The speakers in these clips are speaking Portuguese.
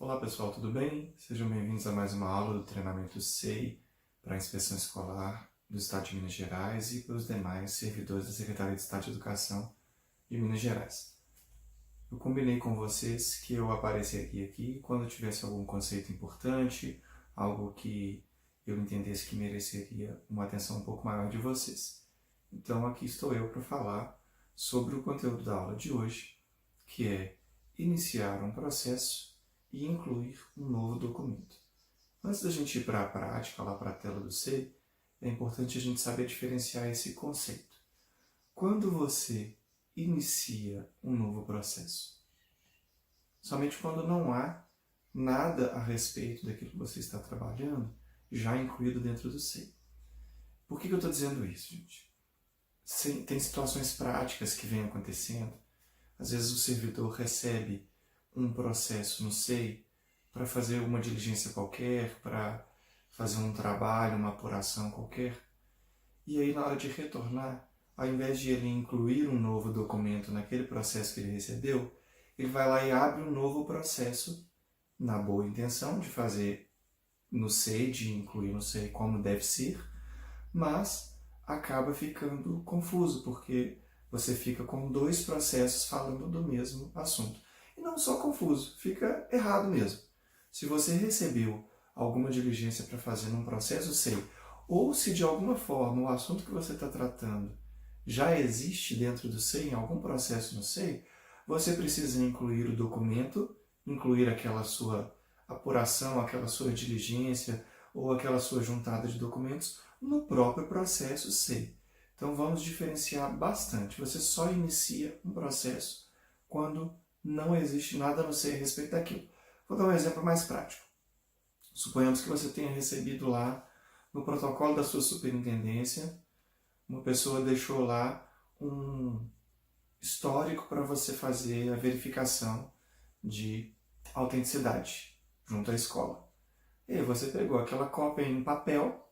Olá pessoal, tudo bem? Sejam bem-vindos a mais uma aula do treinamento SEI para a inspeção escolar do Estado de Minas Gerais e para os demais servidores da Secretaria de Estado de Educação de Minas Gerais. Eu combinei com vocês que eu apareceria aqui quando tivesse algum conceito importante, algo que eu entendesse que mereceria uma atenção um pouco maior de vocês. Então aqui estou eu para falar sobre o conteúdo da aula de hoje, que é iniciar um processo e incluir um novo documento. Antes da gente ir para a prática, lá para a tela do SEI, é importante a gente saber diferenciar esse conceito. Quando você inicia um novo processo, somente quando não há nada a respeito daquilo que você está trabalhando já incluído dentro do SEI. Por que eu estou dizendo isso, gente? Tem situações práticas que vêm acontecendo. Às vezes o servidor recebe um processo no SEI para fazer uma diligência qualquer, para fazer um trabalho, uma apuração qualquer. E aí, na hora de retornar, ao invés de ele incluir um novo documento naquele processo que ele recebeu, ele vai lá e abre um novo processo, na boa intenção de fazer no SEI, de incluir no SEI como deve ser, mas acaba ficando confuso, porque você fica com dois processos falando do mesmo assunto. E não só confuso, fica errado mesmo. Se você recebeu alguma diligência para fazer num processo SEI, ou se de alguma forma o assunto que você está tratando já existe dentro do SEI, em algum processo no SEI, você precisa incluir o documento, incluir aquela sua apuração, aquela sua diligência ou aquela sua juntada de documentos no próprio processo SEI. Então vamos diferenciar bastante. Você só inicia um processo quando não existe nada no SEI a respeito daquilo. Vou dar um exemplo mais prático. Suponhamos que você tenha recebido lá no protocolo da sua superintendência, uma pessoa deixou lá um histórico para você fazer a verificação de autenticidade junto à escola. E aí você pegou aquela cópia em papel,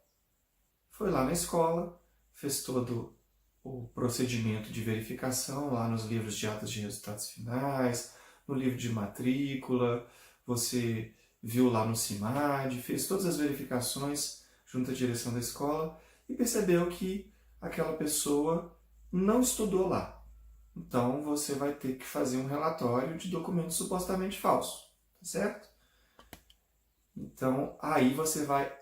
foi lá na escola, fez todo o procedimento de verificação lá nos livros de atas de resultados finais, no livro de matrícula, você viu lá no CIMAD, fez todas as verificações junto à direção da escola e percebeu que aquela pessoa não estudou lá. Então você vai ter que fazer um relatório de documento supostamente falso, tá certo? Então aí você vai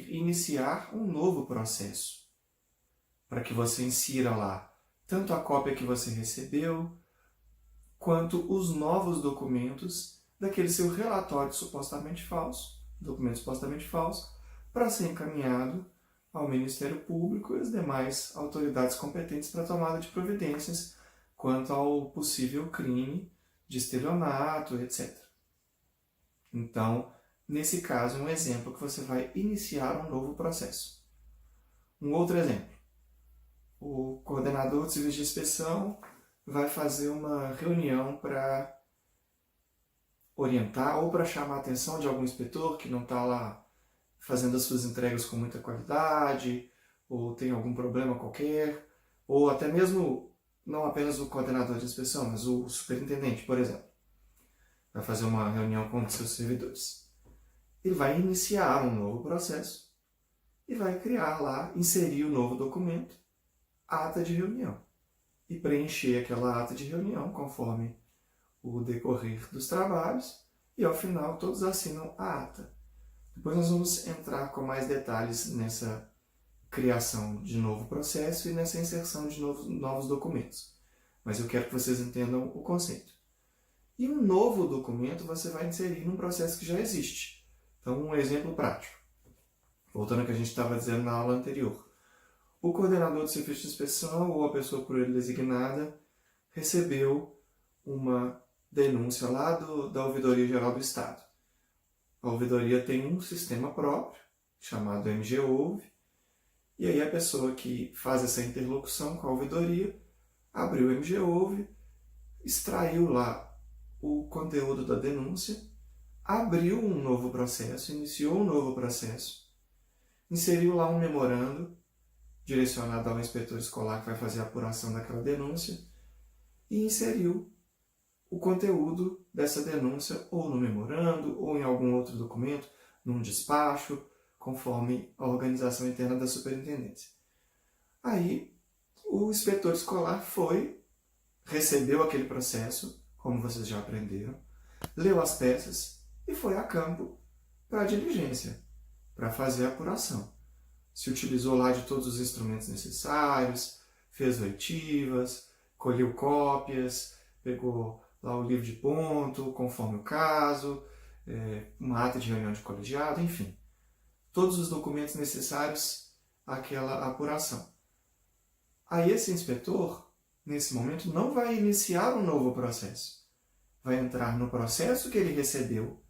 iniciar um novo processo, para que você insira lá tanto a cópia que você recebeu, quanto os novos documentos daquele seu relatório supostamente falso, documento supostamente falso, para ser encaminhado ao Ministério Público e às demais autoridades competentes para a tomada de providências quanto ao possível crime de estelionato, etc. Então, nesse caso, é um exemplo que você vai iniciar um novo processo. Um outro exemplo. O coordenador de serviço de inspeção vai fazer uma reunião para orientar ou para chamar a atenção de algum inspetor que não está lá fazendo as suas entregas com muita qualidade, ou tem algum problema qualquer, ou até mesmo não apenas o coordenador de inspeção, mas o superintendente, por exemplo, vai fazer uma reunião com os seus servidores. Ele vai iniciar um novo processo e vai criar lá, inserir o novo documento, ata de reunião, e preencher aquela ata de reunião conforme o decorrer dos trabalhos, e ao final todos assinam a ata. Depois nós vamos entrar com mais detalhes nessa criação de novo processo e nessa inserção de novos documentos. Mas eu quero que vocês entendam o conceito. E um novo documento você vai inserir num processo que já existe. Então, um exemplo prático. Voltando ao que a gente estava dizendo na aula anterior. O coordenador de serviço de inspeção ou a pessoa por ele designada recebeu uma denúncia lá da Ouvidoria Geral do Estado. A ouvidoria tem um sistema próprio, chamado MGOuve, e aí a pessoa que faz essa interlocução com a ouvidoria abriu o MGOuve, extraiu lá o conteúdo da denúncia, abriu um novo processo, iniciou um novo processo, inseriu lá um memorando direcionado ao inspetor escolar que vai fazer a apuração daquela denúncia e inseriu o conteúdo dessa denúncia ou no memorando ou em algum outro documento, num despacho, conforme a organização interna da superintendência. Aí, o inspetor escolar recebeu aquele processo, como vocês já aprenderam, leu as peças e foi a campo para a diligência, para fazer a apuração. Se utilizou lá de todos os instrumentos necessários, fez oitivas, colheu cópias, pegou lá o livro de ponto, conforme o caso, uma ata de reunião de colegiado, enfim. Todos os documentos necessários àquela apuração. Aí esse inspetor, nesse momento, não vai iniciar um novo processo. Vai entrar no processo que ele recebeu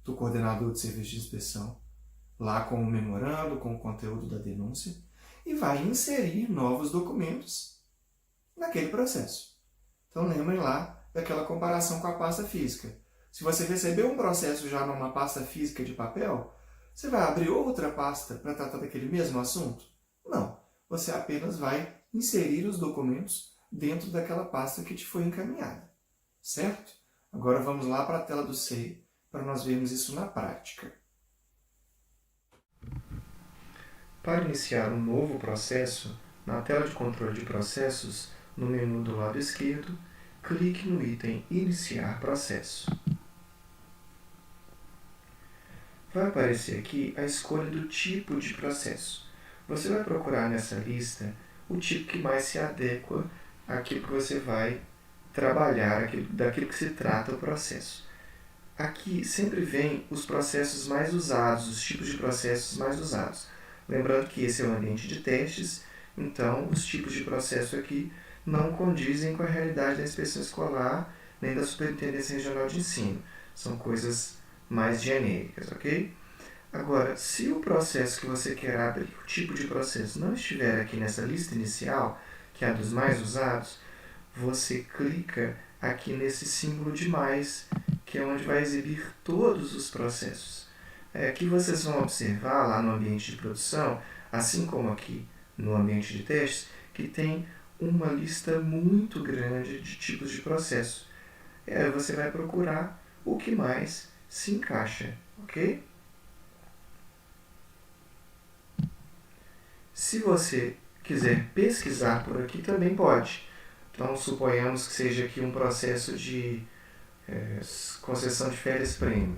do coordenador de serviço de inspeção, lá com o memorando, com o conteúdo da denúncia, e vai inserir novos documentos naquele processo. Então lembrem lá daquela comparação com a pasta física. Se você recebeu um processo já numa pasta física de papel, você vai abrir outra pasta para tratar daquele mesmo assunto? Não. Você apenas vai inserir os documentos dentro daquela pasta que te foi encaminhada. Certo? Agora vamos lá para a tela do SEI para nós vermos isso na prática. Para iniciar um novo processo, na tela de controle de processos, no menu do lado esquerdo, clique no item Iniciar processo. Vai aparecer aqui a escolha do tipo de processo. Você vai procurar nessa lista o tipo que mais se adequa àquilo que você vai trabalhar, daquilo que se trata o processo. Aqui sempre vem os processos mais usados, os tipos de processos mais usados. Lembrando que esse é um ambiente de testes, então os tipos de processo aqui não condizem com a realidade da inspeção escolar nem da Superintendência Regional de Ensino. São coisas mais genéricas, ok? Agora, se o processo que você quer abrir, o tipo de processo, não estiver aqui nessa lista inicial, que é a dos mais usados, você clica aqui nesse símbolo de mais, que é onde vai exibir todos os processos. Aqui vocês vão observar lá no ambiente de produção, assim como aqui no ambiente de testes, que tem uma lista muito grande de tipos de processo. E aí você vai procurar o que mais se encaixa, ok? Se você quiser pesquisar por aqui, também pode. Então, suponhamos que seja aqui um processo de concessão de férias-prêmio.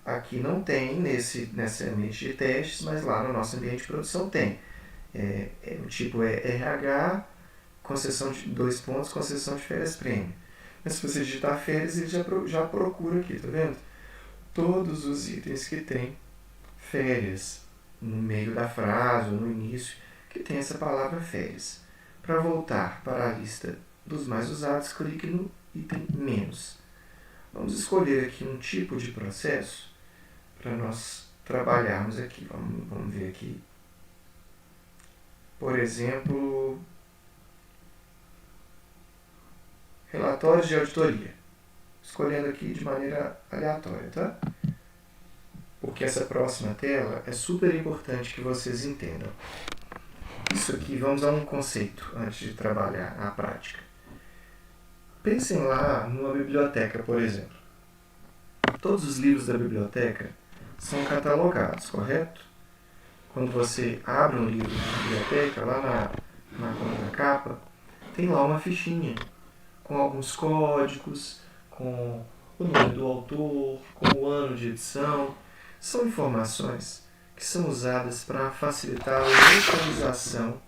Aqui não tem nesse ambiente de testes, mas lá no nosso ambiente de produção tem. O tipo é RH, concessão de 2 pontos, concessão de férias-prêmio. Mas se você digitar férias, ele já procura aqui, tá vendo? Todos os itens que tem férias no meio da frase ou no início, que tem essa palavra férias. Para voltar para a lista dos mais usados, clique no item menos. Vamos escolher aqui um tipo de processo para nós trabalharmos aqui. Vamos ver aqui. Por exemplo, relatórios de auditoria. Escolhendo aqui de maneira aleatória, tá? Porque essa próxima tela é super importante que vocês entendam. Isso aqui, vamos a um conceito antes de trabalhar a prática. Pensem lá numa biblioteca, por exemplo. Todos os livros da biblioteca são catalogados, correto? Quando você abre um livro da biblioteca, lá na contracapa, tem lá uma fichinha com alguns códigos, com o nome do autor, com o ano de edição. São informações que são usadas para facilitar a localização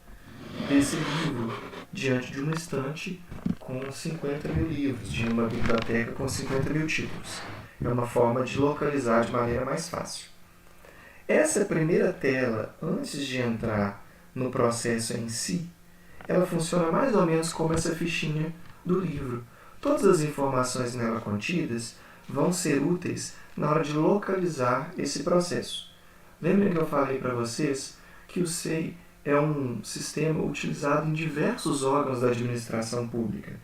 desse livro diante de uma estante com 50 mil livros, de uma biblioteca com 50 mil títulos. É uma forma de localizar de maneira mais fácil. Essa primeira tela, antes de entrar no processo em si, ela funciona mais ou menos como essa fichinha do livro. Todas as informações nela contidas vão ser úteis na hora de localizar esse processo. Lembrem que eu falei para vocês que o SEI é um sistema utilizado em diversos órgãos da administração pública.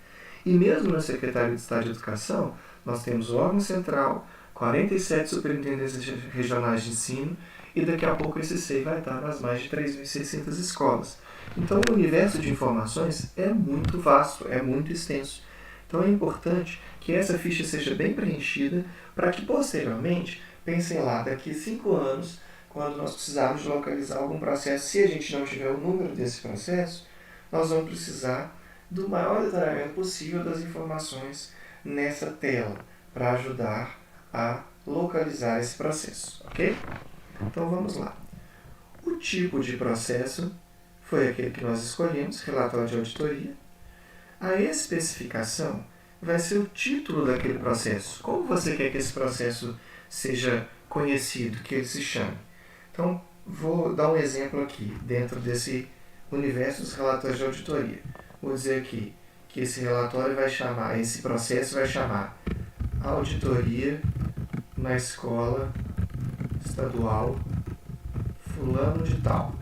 E mesmo na Secretaria de Estado de Educação, nós temos o órgão central, 47 superintendências regionais de ensino, e daqui a pouco esse SEI vai estar nas mais de 3.600 escolas. Então, o universo de informações é muito vasto, é muito extenso. Então, é importante que essa ficha seja bem preenchida para que, posteriormente, pensem lá, daqui a 5 anos, quando nós precisarmos de localizar algum processo, se a gente não tiver o número desse processo, nós vamos precisar do maior detalhamento possível das informações nessa tela para ajudar a localizar esse processo, ok? Então vamos lá. O tipo de processo foi aquele que nós escolhemos, relatório de auditoria. A especificação vai ser o título daquele processo. Como você quer que esse processo seja conhecido, que ele se chame? Então, vou dar um exemplo aqui, dentro desse universo dos relatórios de auditoria. Vou dizer aqui que esse relatório vai chamar, esse processo vai chamar Auditoria na Escola Estadual Fulano de Tal.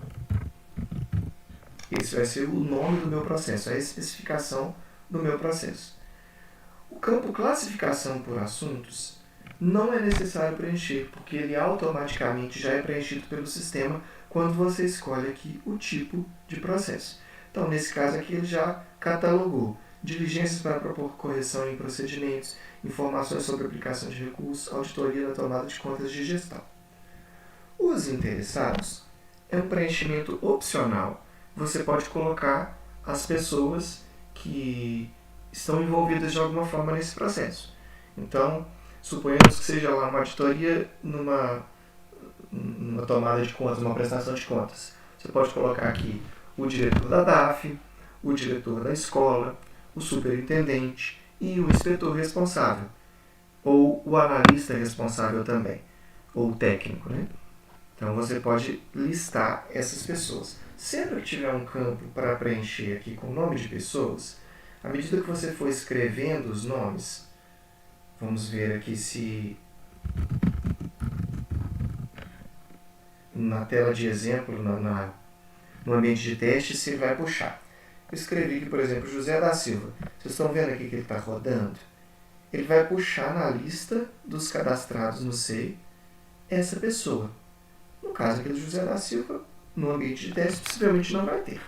Esse vai ser o nome do meu processo, a especificação do meu processo. O campo classificação por assuntos não é necessário preencher, porque ele automaticamente já é preenchido pelo sistema quando você escolhe aqui o tipo de processo. Então, nesse caso aqui, ele já catalogou diligências para propor correção em procedimentos, informações sobre aplicação de recursos, auditoria da tomada de contas de gestão. Os interessados é um preenchimento opcional. Você pode colocar as pessoas que estão envolvidas de alguma forma nesse processo. Então, suponhamos que seja lá uma auditoria numa tomada de contas, uma prestação de contas. Você pode colocar aqui o diretor da DAF, o diretor da escola, o superintendente e o inspetor responsável, ou o analista responsável também, ou o técnico, né? Então você pode listar essas pessoas. Sempre que tiver um campo para preencher aqui com o nome de pessoas, à medida que você for escrevendo os nomes, vamos ver aqui se na tela de exemplo, no ambiente de teste, se vai puxar. Eu escrevi aqui, por exemplo, José da Silva. Vocês estão vendo aqui que ele está rodando? Ele vai puxar na lista dos cadastrados no SEI essa pessoa. No caso aqui do José da Silva, no ambiente de teste, possivelmente não vai ter.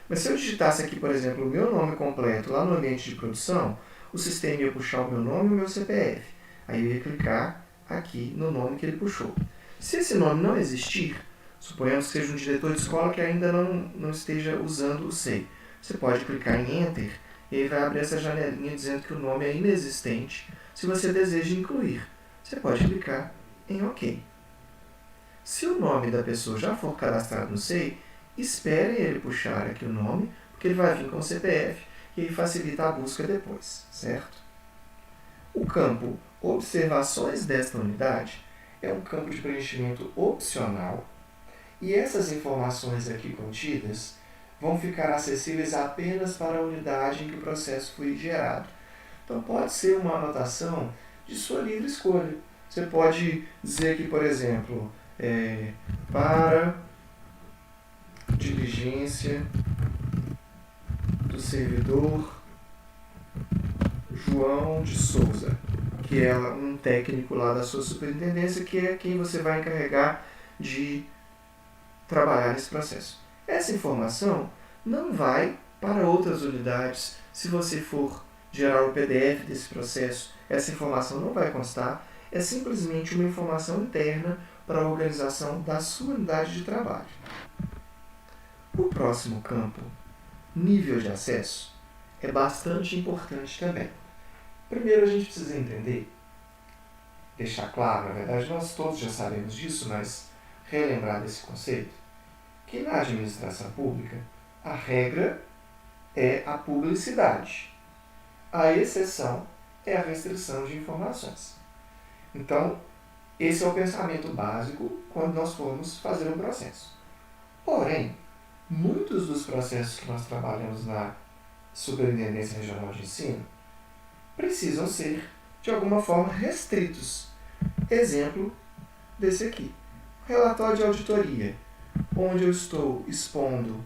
Mas se eu digitasse aqui, por exemplo, o meu nome completo lá no ambiente de produção, o sistema ia puxar o meu nome e o meu CPF. Aí eu ia clicar aqui no nome que ele puxou. Se esse nome não existir, suponhamos que seja um diretor de escola que ainda não esteja usando o SEI. Você pode clicar em Enter e ele vai abrir essa janelinha dizendo que o nome é inexistente. Se você deseja incluir, você pode clicar em OK. Se o nome da pessoa já for cadastrado no SEI, espere ele puxar aqui o nome, porque ele vai vir com o CPF e aí facilita a busca depois, certo? O campo Observações desta unidade é um campo de preenchimento opcional e essas informações aqui contidas vão ficar acessíveis apenas para a unidade em que o processo foi gerado. Então pode ser uma anotação de sua livre escolha. Você pode dizer aqui, por exemplo, para diligência do servidor João de Souza, que é um técnico lá da sua superintendência, que é quem você vai encarregar de trabalhar nesse processo. Essa informação não vai para outras unidades. Se você for gerar o PDF desse processo, essa informação não vai constar. É simplesmente uma informação interna para a organização da sua unidade de trabalho. O próximo campo, nível de acesso, é bastante importante também. Primeiro a gente precisa entender, deixar claro, na verdade nós todos já sabemos disso, mas relembrar desse conceito, que na administração pública a regra é a publicidade. A exceção é a restrição de informações. Então, esse é o pensamento básico quando nós formos fazer um processo. Porém, muitos dos processos que nós trabalhamos na Superintendência Regional de Ensino precisam ser, de alguma forma, restritos. Exemplo desse aqui. Relatório de auditoria, onde eu estou expondo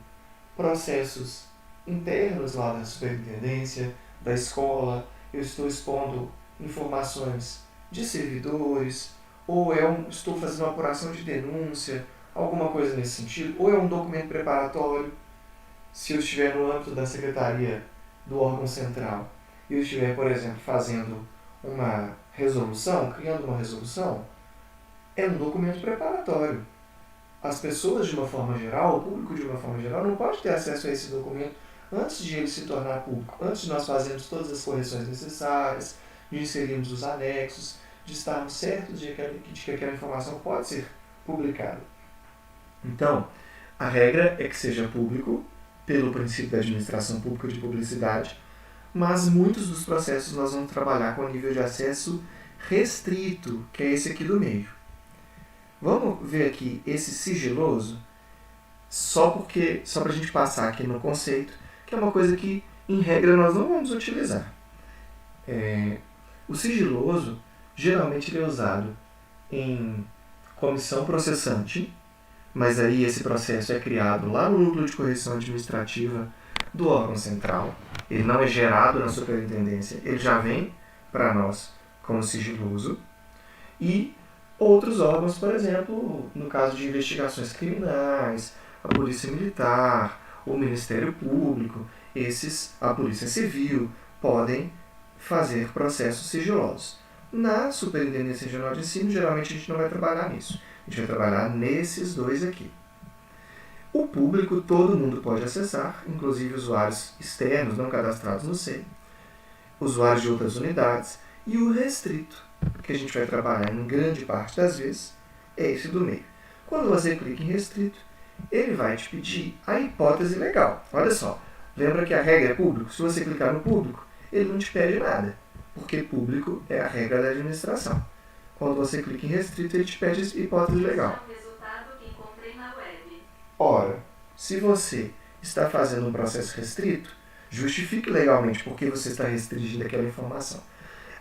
processos internos lá da superintendência, da escola, eu estou expondo informações de servidores, ou estou fazendo uma apuração de denúncia, alguma coisa nesse sentido, ou é um documento preparatório. se eu estiver no âmbito da secretaria do órgão central e eu estiver, por exemplo, fazendo uma resolução, criando uma resolução, é um documento preparatório. As pessoas, de uma forma geral, o público, de uma forma geral, não pode ter acesso a esse documento antes de ele se tornar público, antes de nós fazermos todas as correções necessárias, de inserirmos os anexos, de estarmos certos de que aquela informação pode ser publicada. Então, a regra é que seja público, pelo princípio da administração pública de publicidade, mas muitos dos processos nós vamos trabalhar com o nível de acesso restrito, que é esse aqui do meio. Vamos ver aqui esse sigiloso, só para a gente passar aqui no conceito, que é uma coisa que, em regra, nós não vamos utilizar. O sigiloso, geralmente ele é usado em comissão processante, mas aí esse processo é criado lá no núcleo de correção administrativa do órgão central. Ele não é gerado na superintendência, ele já vem para nós como sigiloso. E outros órgãos, por exemplo, no caso de investigações criminais, a Polícia Militar, o Ministério Público, a Polícia Civil, podem fazer processos sigilosos. Na Superintendência Regional de Ensino, geralmente a gente não vai trabalhar nisso. A gente vai trabalhar nesses dois aqui. O público, todo mundo pode acessar, inclusive usuários externos não cadastrados no SEI, usuários de outras unidades, e o restrito, que a gente vai trabalhar em grande parte das vezes, é esse do meio. Quando você clica em restrito, ele vai te pedir a hipótese legal. Olha só, lembra que a regra é público? Se você clicar no público, ele não te pede nada, porque público é a regra da administração. Quando você clica em restrito, ele te pede hipótese legal. Ora, se você está fazendo um processo restrito, justifique legalmente porque você está restringindo aquela informação.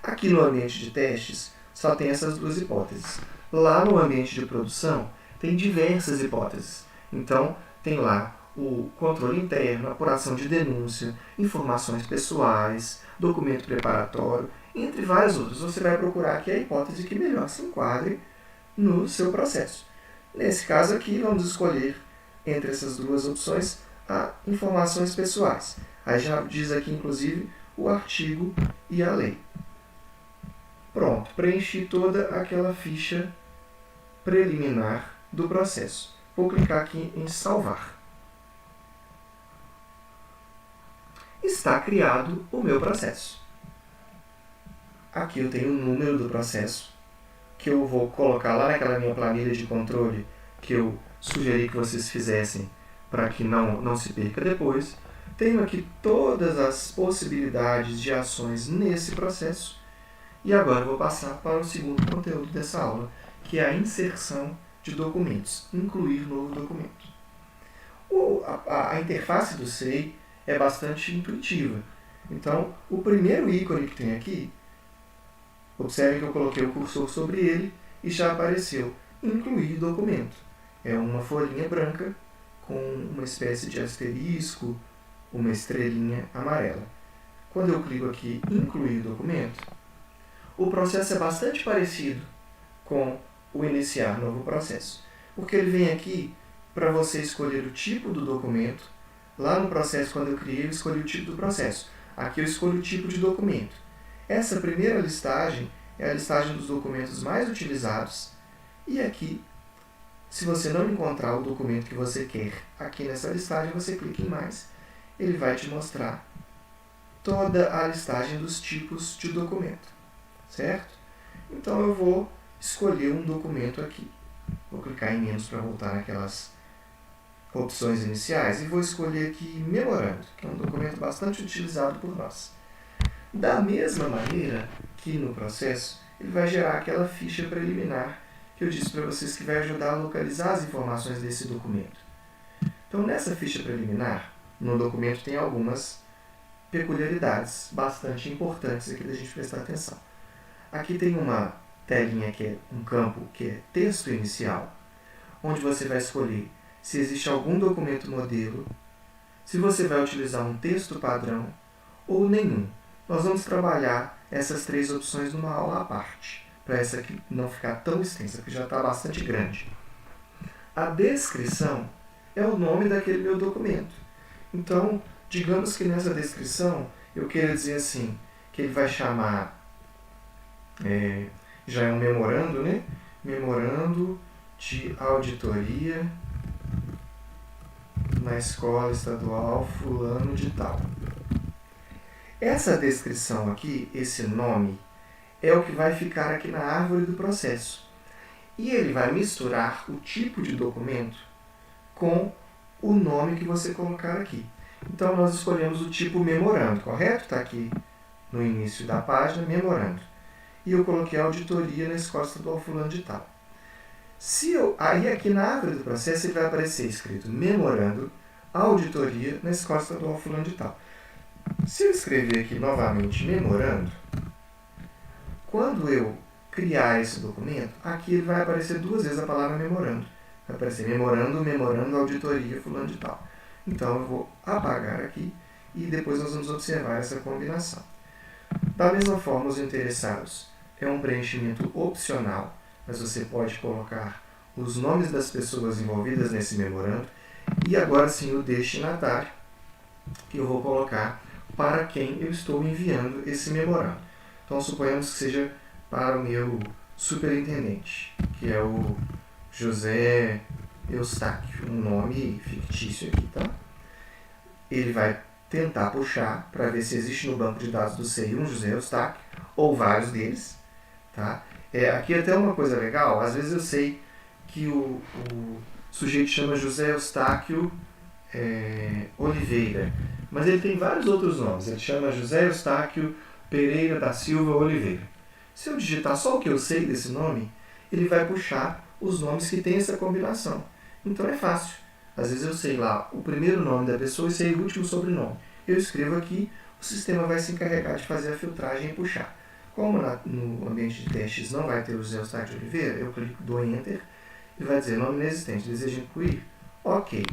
Aqui no ambiente de testes, só tem essas duas hipóteses. Lá no ambiente de produção, tem diversas hipóteses. Então, tem lá o controle interno, apuração de denúncia, informações pessoais, documento preparatório, entre várias outras. Você vai procurar aqui a hipótese que melhor se enquadre no seu processo. Nesse caso aqui, vamos escolher entre essas duas opções a informações pessoais. Aí já diz aqui, inclusive, o artigo e a lei. Pronto, preenchi toda aquela ficha preliminar do processo. Vou clicar aqui em salvar. Está criado o meu processo. Aqui eu tenho o número do processo, que eu vou colocar lá naquela minha planilha de controle que eu sugeri que vocês fizessem para que não se perca depois. Tenho aqui todas as possibilidades de ações nesse processo. E agora eu vou passar para o segundo conteúdo dessa aula, que é a inserção de documentos, incluir novo documento. A interface do SEI é bastante intuitiva. Então, o primeiro ícone que tem aqui, observe que eu coloquei o cursor sobre ele e já apareceu incluir documento. É uma folhinha branca com uma espécie de asterisco, uma estrelinha amarela. Quando eu clico aqui em incluir documento, o processo é bastante parecido com o iniciar novo processo, porque ele vem aqui para você escolher o tipo do documento. Lá no processo, quando eu criei, eu escolhi o tipo do processo. Aqui eu escolho o tipo de documento. Essa primeira listagem é a listagem dos documentos mais utilizados. E aqui, se você não encontrar o documento que você quer aqui nessa listagem, você clica em mais. Ele vai te mostrar toda a listagem dos tipos de documento. Certo? Então eu vou escolher um documento aqui. Vou clicar em menos para voltar naquelas opções iniciais e vou escolher aqui memorando, que é um documento bastante utilizado por nós. Da mesma maneira que no processo, ele vai gerar aquela ficha preliminar que eu disse para vocês que vai ajudar a localizar as informações desse documento. Então, nessa ficha preliminar, no documento tem algumas peculiaridades bastante importantes aqui da gente prestar atenção. Aqui tem uma telinha que é um campo que é texto inicial, onde você vai escolher se existe algum documento modelo, se você vai utilizar um texto padrão ou nenhum. Nós vamos trabalhar essas três opções numa aula à parte, para essa aqui não ficar tão extensa, porque já está bastante grande. A descrição é o nome daquele meu documento. Então, digamos que nessa descrição eu queira dizer assim, que ele vai chamar, já é um memorando, né? Memorando de auditoria na escola estadual fulano de tal. Essa descrição aqui, esse nome, é o que vai ficar aqui na árvore do processo. E ele vai misturar o tipo de documento com o nome que você colocar aqui. Então, nós escolhemos o tipo memorando, correto? Está aqui no início da página, memorando. E eu coloquei auditoria na escola estadual fulano de tal. Aí aqui na árvore do processo ele vai aparecer escrito memorando, auditoria na escola estadual fulano de tal. Se eu escrever aqui novamente memorando, quando eu criar esse documento, aqui vai aparecer 2 vezes a palavra memorando. Vai aparecer memorando, auditoria fulano de tal. Então eu vou apagar aqui e depois nós vamos observar essa combinação. Da mesma forma, os interessados é um preenchimento opcional, mas você pode colocar os nomes das pessoas envolvidas nesse memorando e agora sim o destinatário, que eu vou colocar para quem eu estou enviando esse memorando. Então suponhamos que seja para o meu superintendente, que é o José Eustáquio, um nome fictício aqui, tá? Ele vai tentar puxar para ver se existe no banco de dados do SEI um José Eustáquio, ou vários deles, tá? Aqui até uma coisa legal, às vezes eu sei que o sujeito chama José Eustáquio Oliveira, mas ele tem vários outros nomes, ele chama José Eustáquio Pereira da Silva Oliveira. Se eu digitar só o que eu sei desse nome, ele vai puxar os nomes que tem essa combinação. Então é fácil. Às vezes eu sei lá o primeiro nome da pessoa e sei o último sobrenome. Eu escrevo aqui, o sistema vai se encarregar de fazer a filtragem e puxar. Como no ambiente de testes não vai ter o José Eustáquio de Oliveira, eu clico, dou Enter e vai dizer nome inexistente, deseja incluir? Ok.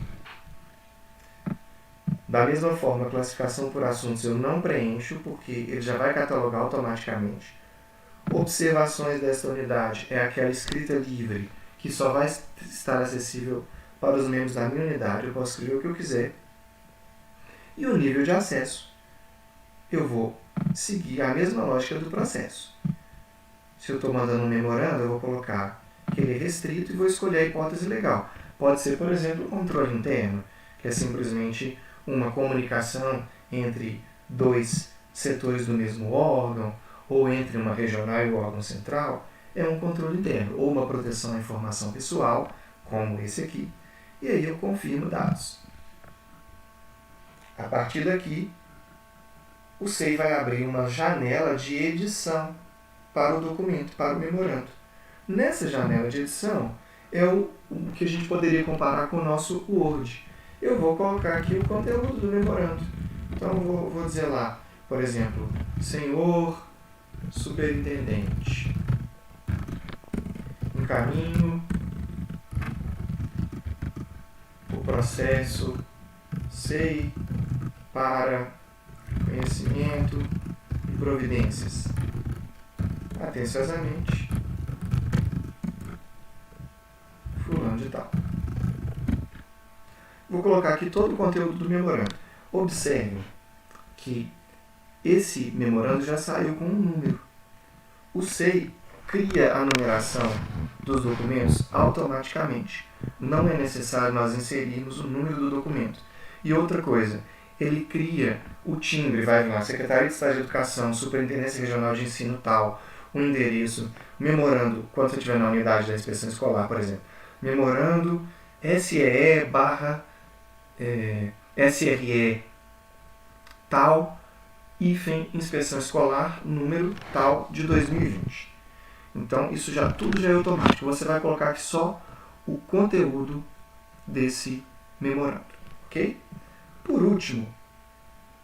Da mesma forma, a classificação por assuntos eu não preencho, porque ele já vai catalogar automaticamente. Observações desta unidade é aquela escrita livre, que só vai estar acessível para os membros da minha unidade, eu posso escrever o que eu quiser. E o nível de acesso, eu vou seguir a mesma lógica do processo. Se eu estou mandando um memorando, eu vou colocar que ele é restrito e vou escolher a hipótese legal. Pode ser, por exemplo, um controle interno, que é simplesmente uma comunicação entre 2 setores do mesmo órgão, ou entre uma regional e o órgão central, é um controle interno, ou uma proteção à informação pessoal, como esse aqui, e aí eu confirmo dados. A partir daqui, o SEI vai abrir uma janela de edição para o documento, para o memorando. Nessa janela de edição, é o que a gente poderia comparar com o nosso Word. Eu vou colocar aqui o conteúdo do memorando. Então, eu vou dizer lá, por exemplo, senhor superintendente, encaminho o processo SEI para conhecimento e providências. Atenciosamente, fulano de tal. Vou colocar aqui todo o conteúdo do memorando. Observe que esse memorando já saiu com um número. O SEI cria a numeração dos documentos automaticamente. Não é necessário nós inserirmos o número do documento. E outra coisa, ele cria o timbre, vai lá, Secretaria de Estado de Educação, Superintendência Regional de Ensino tal, um endereço, memorando, quando você estiver na unidade da inspeção escolar, por exemplo, memorando SRE tal, hífen inspeção escolar, número tal de 2020. Então, isso tudo já é automático. Você vai colocar aqui só o conteúdo desse memorando, ok? Por último,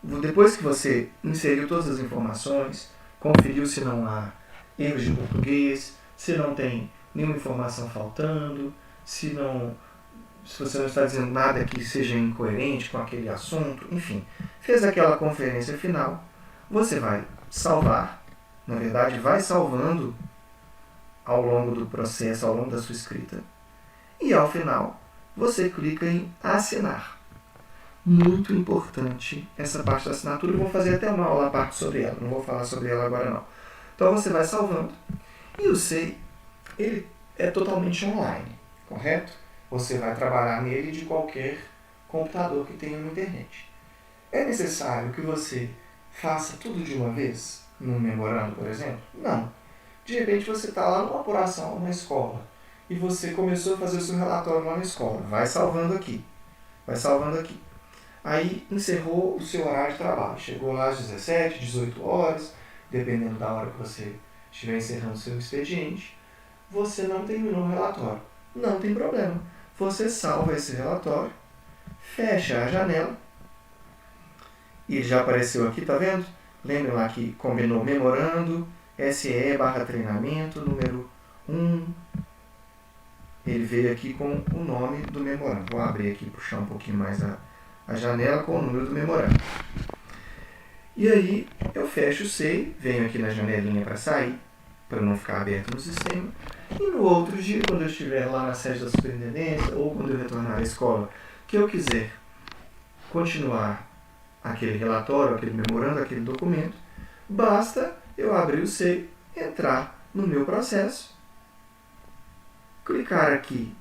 depois que você inseriu todas as informações, conferiu se não há erros de português, se não tem nenhuma informação faltando, se você não está dizendo nada que seja incoerente com aquele assunto, enfim, fez aquela conferência final, você vai salvar, na verdade vai salvando ao longo do processo, ao longo da sua escrita, e ao final você clica em assinar. muito importante essa parte da assinatura. Eu vou fazer até uma aula à parte sobre ela, não vou falar sobre ela agora não. Então você vai salvando. E o SEI, ele é totalmente online, correto? Você vai trabalhar nele de qualquer computador que tenha uma internet. É necessário que você faça tudo de uma vez, num memorando, por exemplo? Não. De repente você está lá numa apuração na escola e você começou a fazer o seu relatório lá na escola. Vai salvando aqui. Vai salvando aqui. Aí encerrou o seu horário de trabalho. Chegou lá às 17, 18 horas, dependendo da hora que você estiver encerrando o seu expediente. Você não terminou o relatório. Não tem problema. Você salva esse relatório, fecha a janela. E ele já apareceu aqui, tá vendo? Lembra lá que combinou memorando, SE/treinamento, número 1. Ele veio aqui com o nome do memorando. Vou abrir aqui, puxar um pouquinho mais a janela com o número do memorando. E aí eu fecho o SEI, venho aqui na janelinha para sair, para não ficar aberto no sistema. E no outro dia, quando eu estiver lá na sede da superintendência, ou quando eu retornar à escola, que eu quiser continuar aquele relatório, aquele memorando, aquele documento, basta eu abrir o SEI, entrar no meu processo, clicar aqui,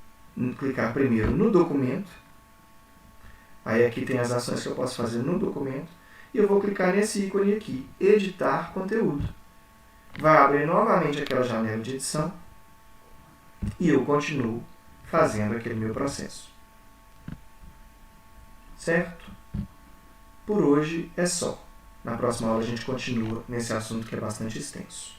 clicar primeiro no documento, aí aqui tem as ações que eu posso fazer no documento, e eu vou clicar nesse ícone aqui, editar conteúdo. Vai abrir novamente aquela janela de edição, e eu continuo fazendo aquele meu processo. Certo? Por hoje é só. Na próxima aula a gente continua nesse assunto que é bastante extenso.